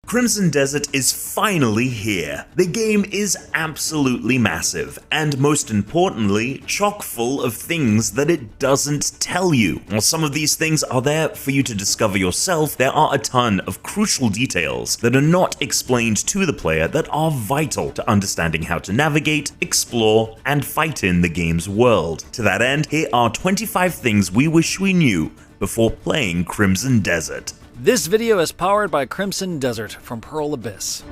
Crimson Desert is finally here. The game is absolutely massive, and most importantly, chock full of things that it doesn't tell you. While some of these things are there for you to discover yourself, there are a ton of crucial details that are not explained to the player that are vital to understanding how to navigate, explore, and fight in the game's world. To that end, here are 25 things we wish we knew before playing Crimson Desert. This video is powered by Crimson Desert from Pearl Abyss.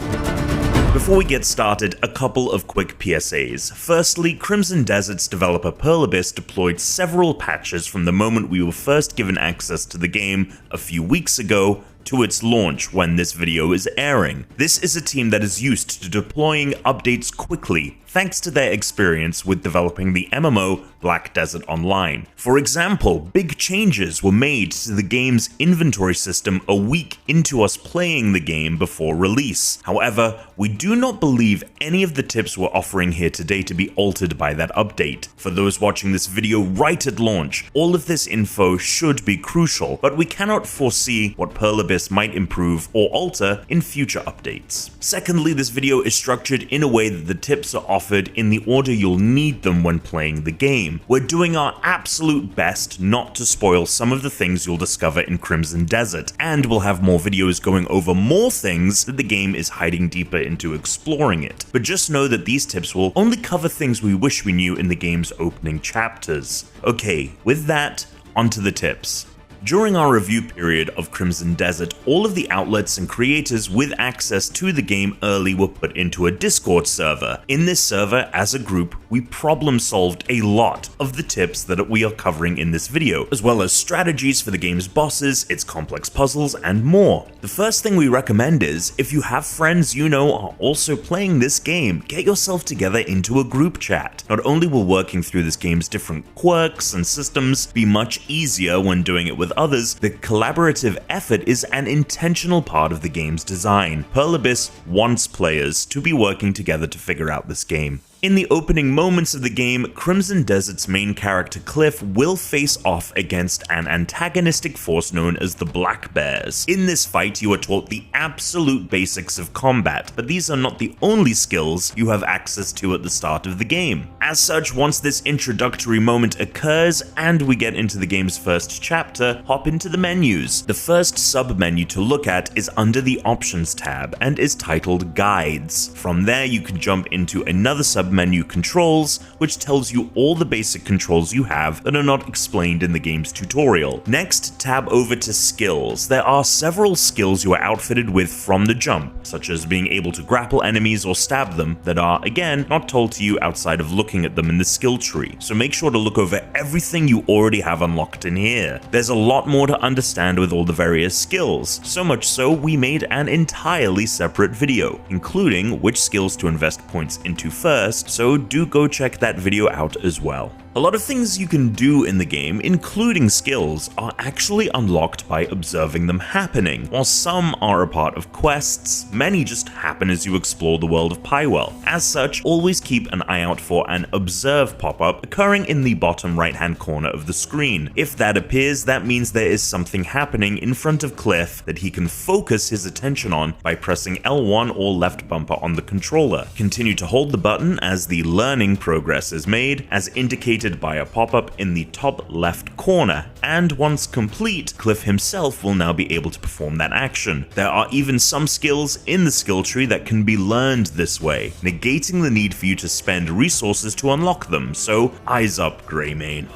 Before we get started, a couple of quick PSAs. Firstly, Crimson Desert's developer Pearl Abyss deployed several patches from the moment we were first given access to the game a few weeks ago to its launch when this video is airing. This is a team that is used to deploying updates quickly, thanks to their experience with developing the MMO Black Desert Online. For example, big changes were made to the game's inventory system a week into us playing the game before release. However, we do not believe any of the tips we're offering here today to be altered by that update. For those watching this video right at launch, all of this info should be crucial, but we cannot foresee what Pearl Abyss might improve or alter in future updates. Secondly, this video is structured in a way that the tips are offered in the order you'll need them when playing the game. We're doing our absolute best not to spoil some of the things you'll discover in Crimson Desert, and we'll have more videos going over more things that the game is hiding deeper into exploring it. But just know that these tips will only cover things we wish we knew in the game's opening chapters. Okay, with that, onto the tips. During our review period of Crimson Desert, all of the outlets and creators with access to the game early were put into a Discord server. In this server, as a group, we problem solved a lot of the tips that we are covering in this video, as well as strategies for the game's bosses, its complex puzzles, and more. The first thing we recommend is, if you have friends you know are also playing this game, get yourself together into a group chat. Not only will working through this game's different quirks and systems be much easier when doing it with others, the collaborative effort is an intentional part of the game's design. Pearl Abyss wants players to be working together to figure out this game. In the opening moments of the game, Crimson Desert's main character Cliff will face off against an antagonistic force known as the Black Bears. In this fight, you are taught the absolute basics of combat, but these are not the only skills you have access to at the start of the game. As such, once this introductory moment occurs and we get into the game's first chapter, hop into the menus. The first sub-menu to look at is under the Options tab and is titled Guides. From there, you can jump into another sub-menu, Controls, which tells you all the basic controls you have that are not explained in the game's tutorial. Next, tab over to Skills. There are several skills you are outfitted with from the jump, such as being able to grapple enemies or stab them, that are, again, not told to you outside of looking at them in the skill tree, so make sure to look over everything you already have unlocked in here. There's a lot more to understand with all the various skills, so much so we made an entirely separate video, including which skills to invest points into first, so do go check that video out as well. A lot of things you can do in the game, including skills, are actually unlocked by observing them happening. While some are a part of quests, many just happen as you explore the world of Pywell. As such, always keep an eye out for an Observe pop-up occurring in the bottom right-hand corner of the screen. If that appears, that means there is something happening in front of Cliff that he can focus his attention on by pressing L1 or left bumper on the controller. Continue to hold the button as the learning progress is made, as indicated by a pop-up in the top left corner, and once complete, Cliff himself will now be able to perform that action. There are even some skills in the skill tree that can be learned this way, negating the need for you to spend resources to unlock them, so eyes up, Greymane.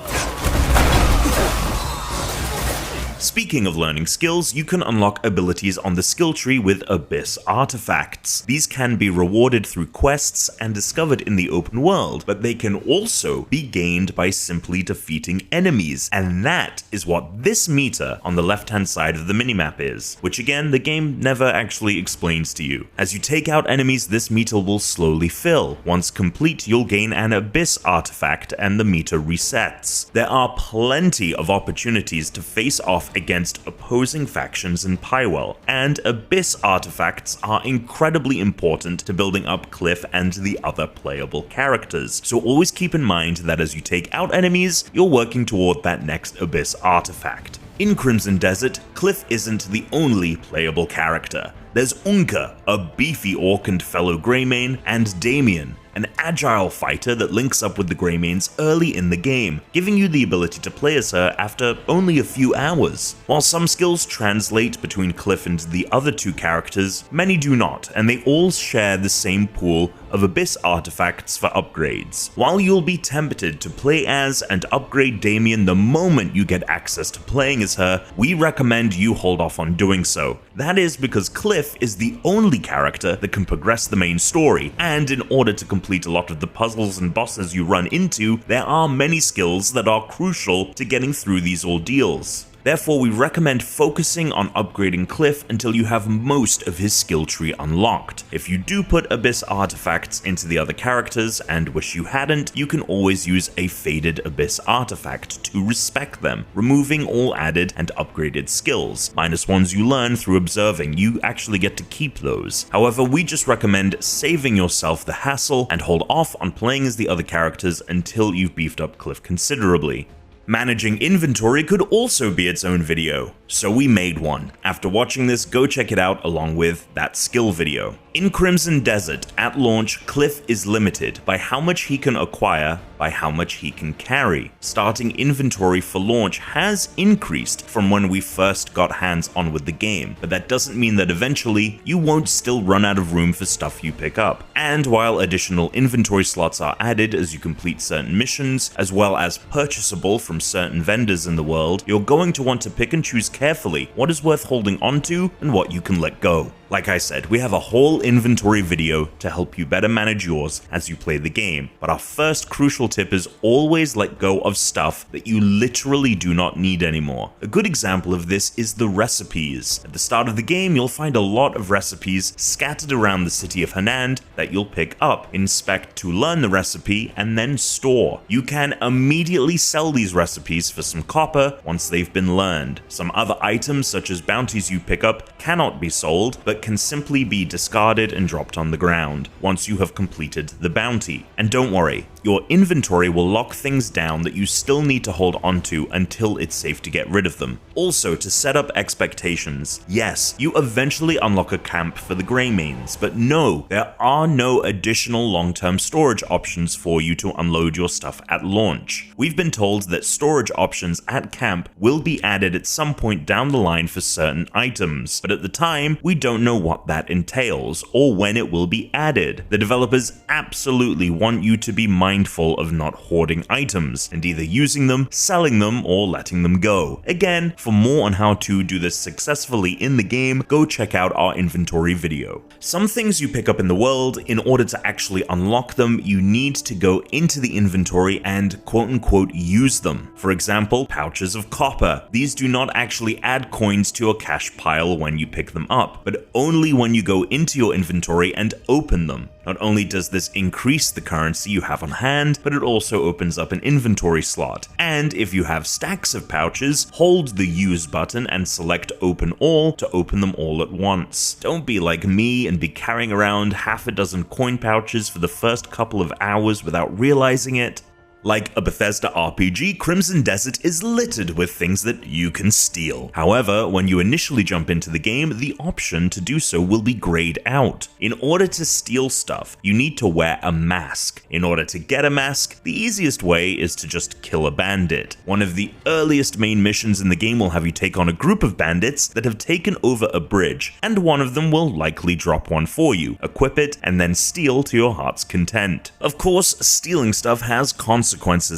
Speaking of learning skills, you can unlock abilities on the skill tree with Abyss artifacts. These can be rewarded through quests and discovered in the open world, but they can also be gained by simply defeating enemies, and that is what this meter on the left-hand side of the minimap is, which again, the game never actually explains to you. As you take out enemies, this meter will slowly fill. Once complete, you'll gain an Abyss artifact and the meter resets. There are plenty of opportunities to face off against opposing factions in Pywell, and Abyss artifacts are incredibly important to building up Cliff and the other playable characters, so always keep in mind that as you take out enemies, you're working toward that next Abyss artifact. In Crimson Desert, Cliff isn't the only playable character. There's Unka, a beefy orc and fellow Greymane, and Damien, an agile fighter that links up with the Greymanes early in the game, giving you the ability to play as her after only a few hours. While some skills translate between Cliff and the other two characters, many do not, and they all share the same pool of Abyss artifacts for upgrades. While you'll be tempted to play as and upgrade Damien the moment you get access to playing as her, we recommend you hold off on doing so. That is because Cliff is the only character that can progress the main story, and in order to complete a lot of the puzzles and bosses you run into, there are many skills that are crucial to getting through these ordeals. Therefore, we recommend focusing on upgrading Cliff until you have most of his skill tree unlocked. If you do put Abyss artifacts into the other characters and wish you hadn't, you can always use a faded Abyss artifact to respec them, removing all added and upgraded skills, minus ones you learn through observing. You actually get to keep those. However, we just recommend saving yourself the hassle and hold off on playing as the other characters until you've beefed up Cliff considerably. Managing inventory could also be its own video, so we made one. After watching this, go check it out along with that skill video. In Crimson Desert, at launch, Cliff is limited by how much he can acquire by how much he can carry. Starting inventory for launch has increased from when we first got hands on with the game, but that doesn't mean that eventually you won't still run out of room for stuff you pick up. And while additional inventory slots are added as you complete certain missions, as well as purchasable from certain vendors in the world, you're going to want to pick and choose carefully what is worth holding onto and what you can let go. Like I said, we have a whole inventory video to help you better manage yours as you play the game, but our first crucial tip is always let go of stuff that you literally do not need anymore. A good example of this is the recipes. At the start of the game, you'll find a lot of recipes scattered around the city of Hanand that you'll pick up, inspect to learn the recipe, and then store. You can immediately sell these recipes for some copper once they've been learned. Some other items, such as bounties you pick up, cannot be sold, but can simply be discarded and dropped on the ground once you have completed the bounty. And don't worry, your inventory will lock things down that you still need to hold onto until it's safe to get rid of them. Also, to set up expectations, yes, you eventually unlock a camp for the Greymanes, but no, there are no additional long-term storage options for you to unload your stuff at launch. We've been told that storage options at camp will be added at some point down the line for certain items, but at the time, we don't know what that entails or when it will be added. The developers absolutely want you to be mindful of not hoarding items and either using them, selling them, or letting them go. Again, for more on how to do this successfully in the game, go check out our inventory video. Some things you pick up in the world, in order to actually unlock them, you need to go into the inventory and quote-unquote use them. For example, pouches of copper. These do not actually add coins to your cash pile when you pick them up, but only when you go into your inventory and open them. Not only does this increase the currency you have on hand, but it also opens up an inventory slot. And if you have stacks of pouches, hold the use button and select open all to open them all at once. Don't be like me and be carrying around half a dozen coin pouches for the first couple of hours without realizing it. Like a Bethesda RPG, Crimson Desert is littered with things that you can steal. However, when you initially jump into the game, the option to do so will be grayed out. In order to steal stuff, you need to wear a mask. In order to get a mask, the easiest way is to just kill a bandit. One of the earliest main missions in the game will have you take on a group of bandits that have taken over a bridge, and one of them will likely drop one for you, equip it, and then steal to your heart's content. Of course, stealing stuff has consequences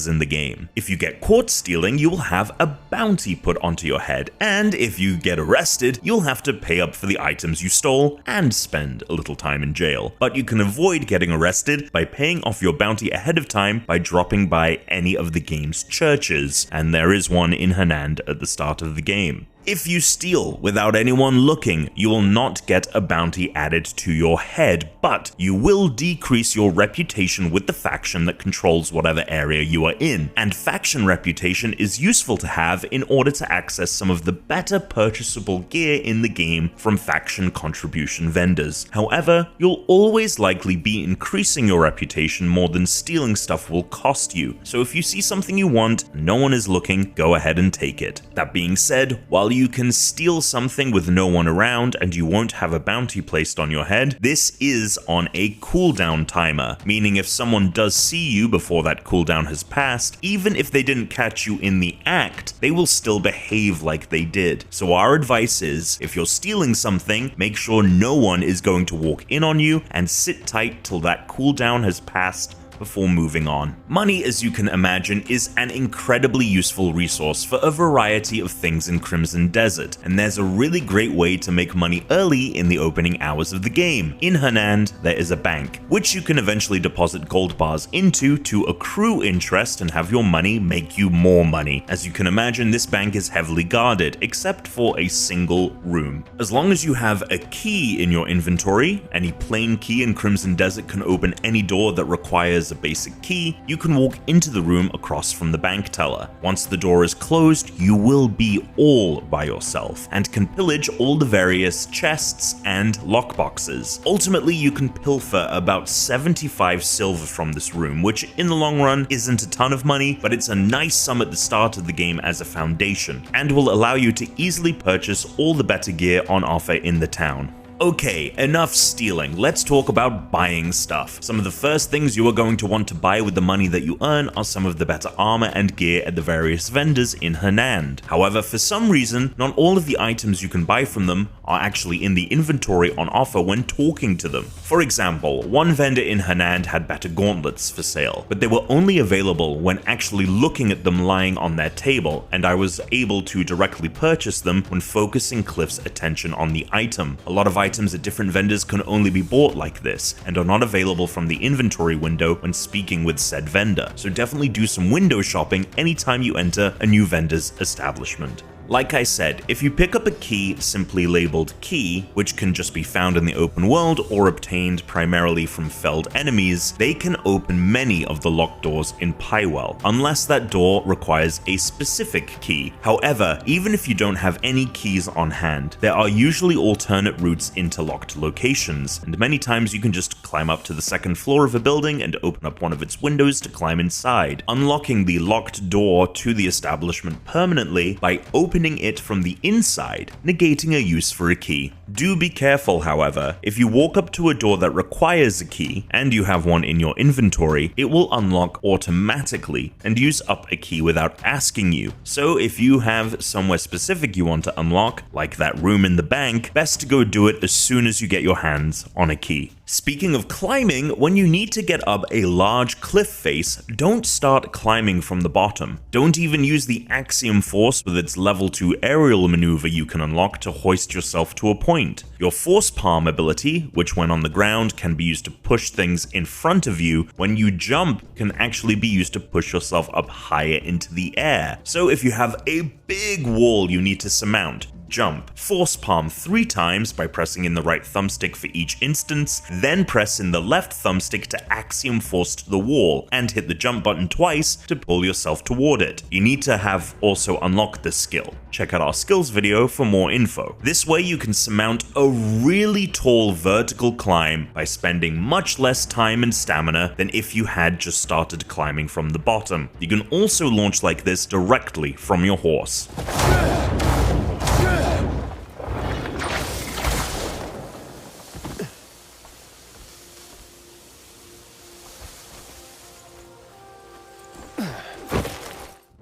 in the game. If you get caught stealing, you will have a bounty put onto your head, and if you get arrested, you'll have to pay up for the items you stole and spend a little time in jail. But you can avoid getting arrested by paying off your bounty ahead of time by dropping by any of the game's churches, and there is one in Hanand at the start of the game. If you steal without anyone looking, you will not get a bounty added to your head, but you will decrease your reputation with the faction that controls whatever area you are in. And faction reputation is useful to have in order to access some of the better purchasable gear in the game from faction contribution vendors. However, you'll always likely be increasing your reputation more than stealing stuff will cost you. So if you see something you want, no one is looking, go ahead and take it. That being said, while while you can steal something with no one around and you won't have a bounty placed on your head, this is on a cooldown timer, meaning if someone does see you before that cooldown has passed, even if they didn't catch you in the act, they will still behave like they did. So our advice is, if you're stealing something, make sure no one is going to walk in on you and sit tight till that cooldown has passed before moving on. Money, as you can imagine, is an incredibly useful resource for a variety of things in Crimson Desert, and there's a really great way to make money early in the opening hours of the game. In Hernand, there is a bank, which you can eventually deposit gold bars into to accrue interest and have your money make you more money. As you can imagine, this bank is heavily guarded, except for a single room. As long as you have a key in your inventory, any plain key in Crimson Desert can open any door that requires a basic key, you can walk into the room across from the bank teller. Once the door is closed, you will be all by yourself and can pillage all the various chests and lockboxes. Ultimately, you can pilfer about 75 silver from this room, which in the long run isn't a ton of money, but it's a nice sum at the start of the game as a foundation, and will allow you to easily purchase all the better gear on offer in the town. Okay, enough stealing. Let's talk about buying stuff. Some of the first things you are going to want to buy with the money that you earn are some of the better armor and gear at the various vendors in Hernand. However, for some reason, not all of the items you can buy from them are actually in the inventory on offer when talking to them. For example, one vendor in Hernand had better gauntlets for sale, but they were only available when actually looking at them lying on their table, and I was able to directly purchase them when focusing Cliff's attention on the item. A lot of items at different vendors can only be bought like this, and are not available from the inventory window when speaking with said vendor, so definitely do some window shopping anytime you enter a new vendor's establishment. Like I said, if you pick up a key simply labeled key, which can just be found in the open world or obtained primarily from felled enemies, they can open many of the locked doors in Pywell, unless that door requires a specific key. However, even if you don't have any keys on hand, there are usually alternate routes into locked locations, and many times you can just climb up to the second floor of a building and open up one of its windows to climb inside, unlocking the locked door to the establishment permanently by opening it from the inside, negating a use for a key. Do be careful, however. If you walk up to a door that requires a key, and you have one in your inventory, it will unlock automatically and use up a key without asking you. So if you have somewhere specific you want to unlock, like that room in the bank, best to go do it as soon as you get your hands on a key. Speaking of climbing, when you need to get up a large cliff face, don't start climbing from the bottom. Don't even use the Axiom Force with its level 2 aerial maneuver you can unlock to hoist yourself to a point. Your Force Palm ability, which when on the ground can be used to push things in front of you, when you jump can actually be used to push yourself up higher into the air. So if you have a big wall you need to surmount, jump. Force palm 3 times by pressing in the right thumbstick for each instance, then press in the left thumbstick to axiom force to the wall, and hit the jump button twice to pull yourself toward it. You need to have also unlocked this skill. Check out our skills video for more info. This way you can surmount a really tall vertical climb by spending much less time and stamina than if you had just started climbing from the bottom. You can also launch like this directly from your horse.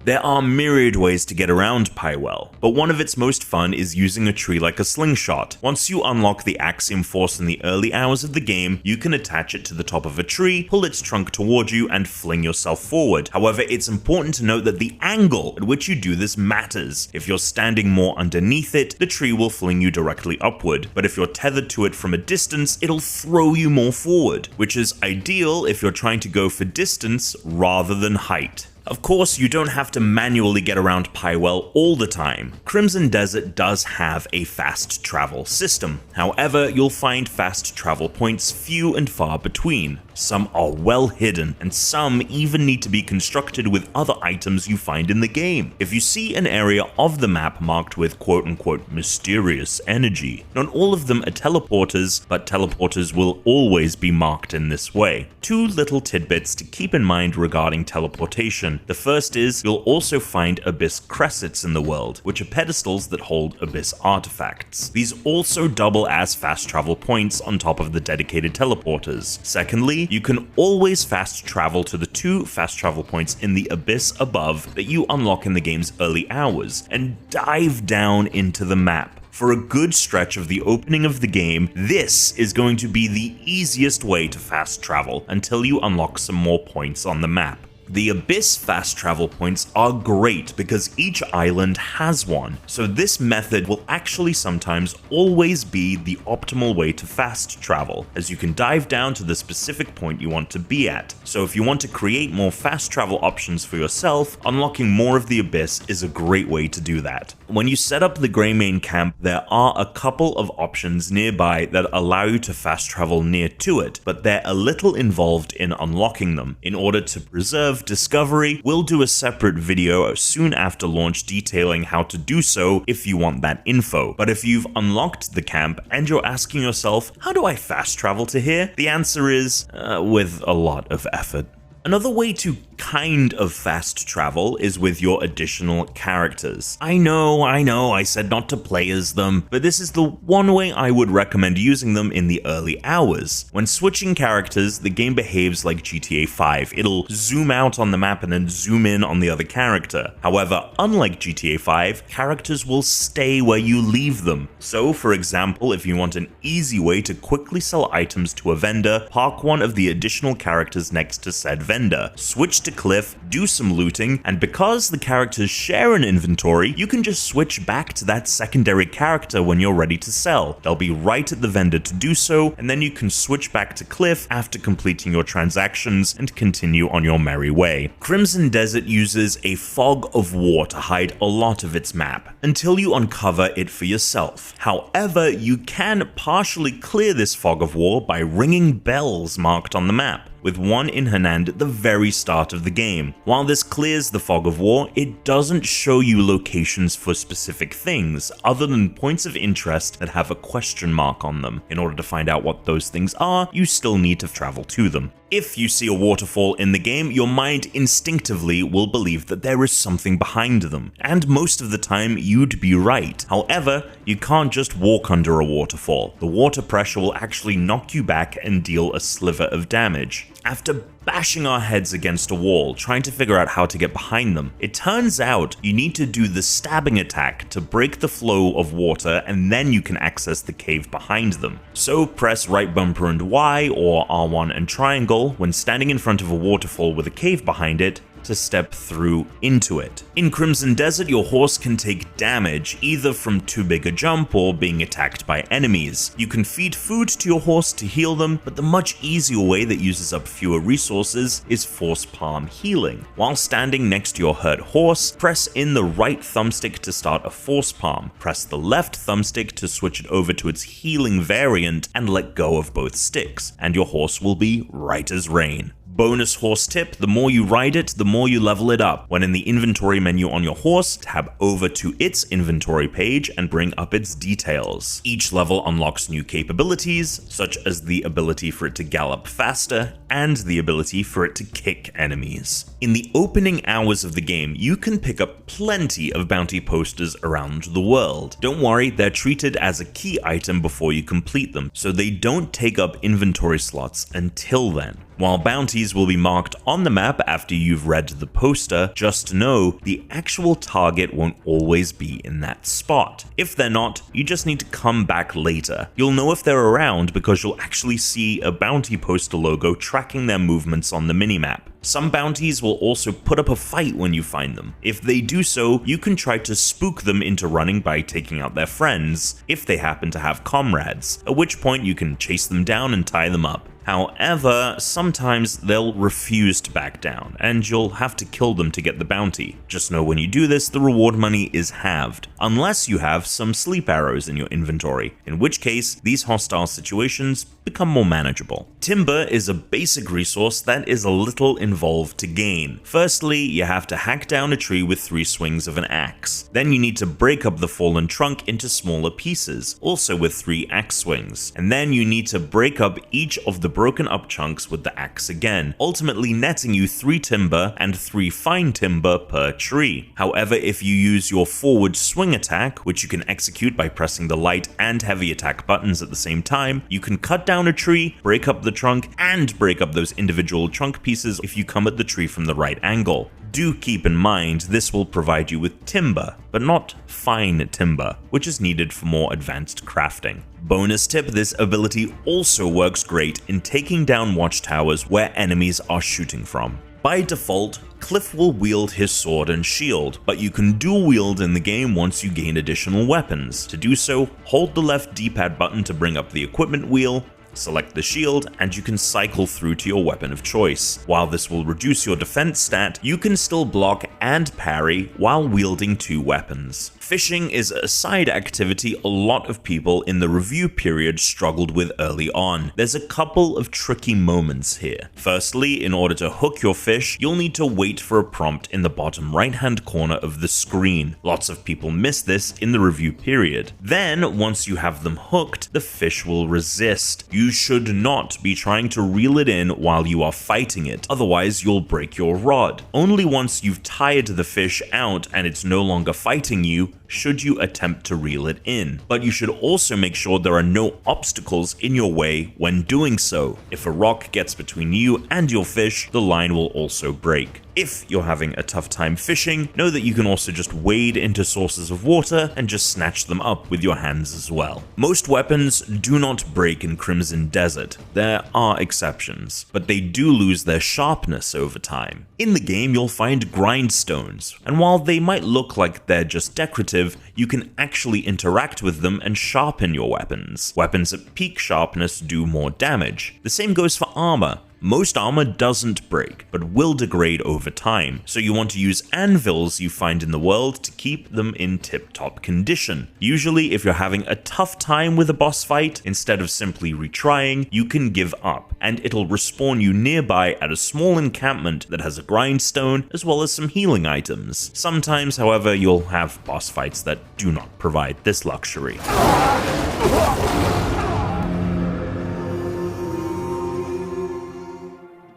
There are myriad ways to get around Pywell, but one of its most fun is using a tree like a slingshot. Once you unlock the Axiom Force in the early hours of the game, you can attach it to the top of a tree, pull its trunk toward you, and fling yourself forward. However, it's important to note that the angle at which you do this matters. If you're standing more underneath it, the tree will fling you directly upward, but if you're tethered to it from a distance, it'll throw you more forward, which is ideal if you're trying to go for distance rather than height. Of course, you don't have to manually get around Pywell all the time. Crimson Desert does have a fast travel system. However, you'll find fast travel points few and far between. some are well hidden, and some even need to be constructed with other items you find in the game. If you see an area of the map marked with quote-unquote mysterious energy, not all of them are teleporters, but teleporters will always be marked in this way. Two little tidbits to keep in mind regarding teleportation. The first is you'll also find abyss cressets in the world, which are pedestals that hold abyss artifacts. These also double as fast travel points on top of the dedicated teleporters. Secondly, you can always fast travel to the 2 fast travel points in the abyss above that you unlock in the game's early hours, and dive down into the map. For a good stretch of the opening of the game, this is going to be the easiest way to fast travel until you unlock some more points on the map. The Abyss fast travel points are great because each island has one, so this method will actually sometimes always be the optimal way to fast travel, as you can dive down to the specific point you want to be at. So if you want to create more fast travel options for yourself, unlocking more of the Abyss is a great way to do that. When you set up the Greymane camp, there are a couple of options nearby that allow you to fast travel near to it, but they're a little involved in unlocking them. In order to preserve discovery, we'll do a separate video soon after launch detailing how to do so if you want that info. But if you've unlocked the camp and you're asking yourself, how do I fast travel to here? The answer is, with a lot of effort. Another way to kind of fast travel is with your additional characters. I know, I said not to play as them, but this is the one way I would recommend using them in the early hours. When switching characters, the game behaves like GTA 5. It'll zoom out on the map and then zoom in on the other character. However, unlike GTA 5, characters will stay where you leave them. So, for example, if you want an easy way to quickly sell items to a vendor, park one of the additional characters next to said vendor, switch to Cliff, do some looting, and because the characters share an inventory, you can just switch back to that secondary character when you're ready to sell. They'll be right at the vendor to do so, and then you can switch back to Cliff after completing your transactions and continue on your merry way. Crimson Desert uses a fog of war to hide a lot of its map, until you uncover it for yourself. However, you can partially clear this fog of war by ringing bells marked on the map, with one in hand at the very start of the game. While this clears the fog of war, it doesn't show you locations for specific things, other than points of interest that have a question mark on them. In order to find out what those things are, you still need to travel to them. If you see a waterfall in the game, your mind instinctively will believe that there is something behind them, and most of the time you'd be right. However, you can't just walk under a waterfall. The water pressure will actually knock you back and deal a sliver of damage. After bashing our heads against a wall, trying to figure out how to get behind them, it turns out you need to do the stabbing attack to break the flow of water, and then you can access the cave behind them. So press right bumper and Y or R1 and triangle when standing in front of a waterfall with a cave behind it to step through into it. In Crimson Desert, your horse can take damage, either from too big a jump or being attacked by enemies. You can feed food to your horse to heal them, but the much easier way that uses up fewer resources is force palm healing. While standing next to your hurt horse, press in the right thumbstick to start a force palm, press the left thumbstick to switch it over to its healing variant, and let go of both sticks, and your horse will be right as rain. Bonus horse tip, the more you ride it, the more you level it up. When in the inventory menu on your horse, tab over to its inventory page and bring up its details. Each level unlocks new capabilities, such as the ability for it to gallop faster and the ability for it to kick enemies. In the opening hours of the game, you can pick up plenty of bounty posters around the world. Don't worry, they're treated as a key item before you complete them, so they don't take up inventory slots until then. While bounties will be marked on the map after you've read the poster, just know the actual target won't always be in that spot. If they're not, you just need to come back later. You'll know if they're around because you'll actually see a bounty poster logo tracking their movements on the minimap. Some bounties will also put up a fight when you find them. If they do so, you can try to spook them into running by taking out their friends, if they happen to have comrades, at which point you can chase them down and tie them up. However, sometimes they'll refuse to back down, and you'll have to kill them to get the bounty. Just know when you do this, the reward money is halved, unless you have some sleep arrows in your inventory, in which case these hostile situations become more manageable. Timber is a basic resource that is a little involved to gain. Firstly, you have to hack down a tree with 3 swings of an axe. Then you need to break up the fallen trunk into smaller pieces, also with 3 axe swings. And then you need to break up each of the broken up chunks with the axe again, ultimately netting you 3 timber and 3 fine timber per tree. However, if you use your forward swing attack, which you can execute by pressing the light and heavy attack buttons at the same time, you can cut down a tree, break up the trunk, and break up those individual trunk pieces if you come at the tree from the right angle. Do keep in mind this will provide you with timber, but not fine timber, which is needed for more advanced crafting. Bonus tip, this ability also works great in taking down watchtowers where enemies are shooting from. By default, Cliff will wield his sword and shield, but you can dual wield in the game once you gain additional weapons. To do so, hold the left D-pad button to bring up the equipment wheel, select the shield, and you can cycle through to your weapon of choice. While this will reduce your defense stat, you can still block and parry while wielding 2 weapons. Fishing is a side activity a lot of people in the review period struggled with early on. There's a couple of tricky moments here. Firstly, in order to hook your fish, you'll need to wait for a prompt in the bottom right-hand corner of the screen. Lots of people miss this in the review period. Then, once you have them hooked, the fish will resist. You should not be trying to reel it in while you are fighting it, otherwise you'll break your rod. Only once you've tired the fish out and it's no longer fighting you, should you attempt to reel it in. But you should also make sure there are no obstacles in your way when doing so. If a rock gets between you and your fish, the line will also break. If you're having a tough time fishing, know that you can also just wade into sources of water and just snatch them up with your hands as well. Most weapons do not break in Crimson Desert. There are exceptions, but they do lose their sharpness over time. In the game, you'll find grindstones, and while they might look like they're just decorative, you can actually interact with them and sharpen your weapons. Weapons at peak sharpness do more damage. The same goes for armor. Most armor doesn't break, but will degrade over time, so you want to use anvils you find in the world to keep them in tip-top condition. Usually, if you're having a tough time with a boss fight, instead of simply retrying, you can give up, and it'll respawn you nearby at a small encampment that has a grindstone as well as some healing items. Sometimes, however, you'll have boss fights that do not provide this luxury.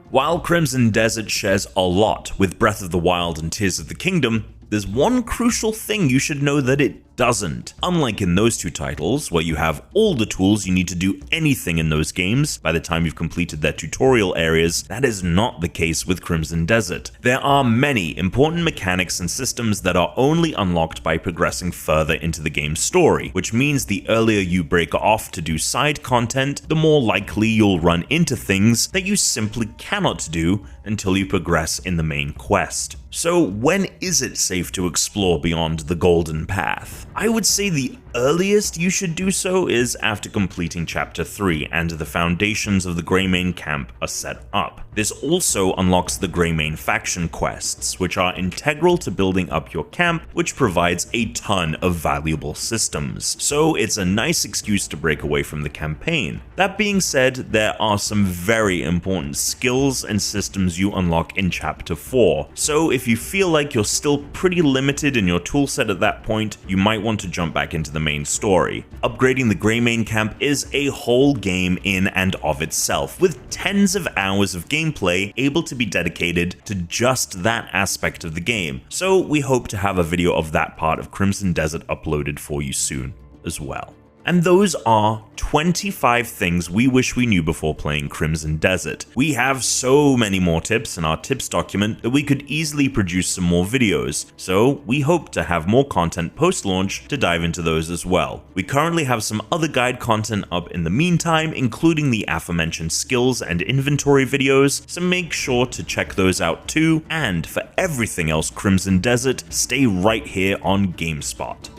While Crimson Desert shares a lot with Breath of the Wild and Tears of the Kingdom, there's one crucial thing you should know that it doesn't. Unlike in those 2 titles, where you have all the tools you need to do anything in those games by the time you've completed their tutorial areas, that is not the case with Crimson Desert. There are many important mechanics and systems that are only unlocked by progressing further into the game's story, which means the earlier you break off to do side content, the more likely you'll run into things that you simply cannot do until you progress in the main quest. So when is it safe to explore beyond the Golden Path? I would say the earliest you should do so is after completing Chapter 3 and the foundations of the Greymane camp are set up. This also unlocks the Greymane faction quests, which are integral to building up your camp, which provides a ton of valuable systems. So it's a nice excuse to break away from the campaign. That being said, there are some very important skills and systems you unlock in Chapter 4. So if you feel like you're still pretty limited in your toolset at that point, you might want to jump back into the main story. Upgrading the Greymane camp is a whole game in and of itself, with tens of hours of gameplay able to be dedicated to just that aspect of the game, so we hope to have a video of that part of Crimson Desert uploaded for you soon as well. And those are 25 things we wish we knew before playing Crimson Desert. We have so many more tips in our tips document that we could easily produce some more videos, so we hope to have more content post-launch to dive into those as well. We currently have some other guide content up in the meantime, including the aforementioned skills and inventory videos, so make sure to check those out too, and for everything else Crimson Desert, stay right here on GameSpot.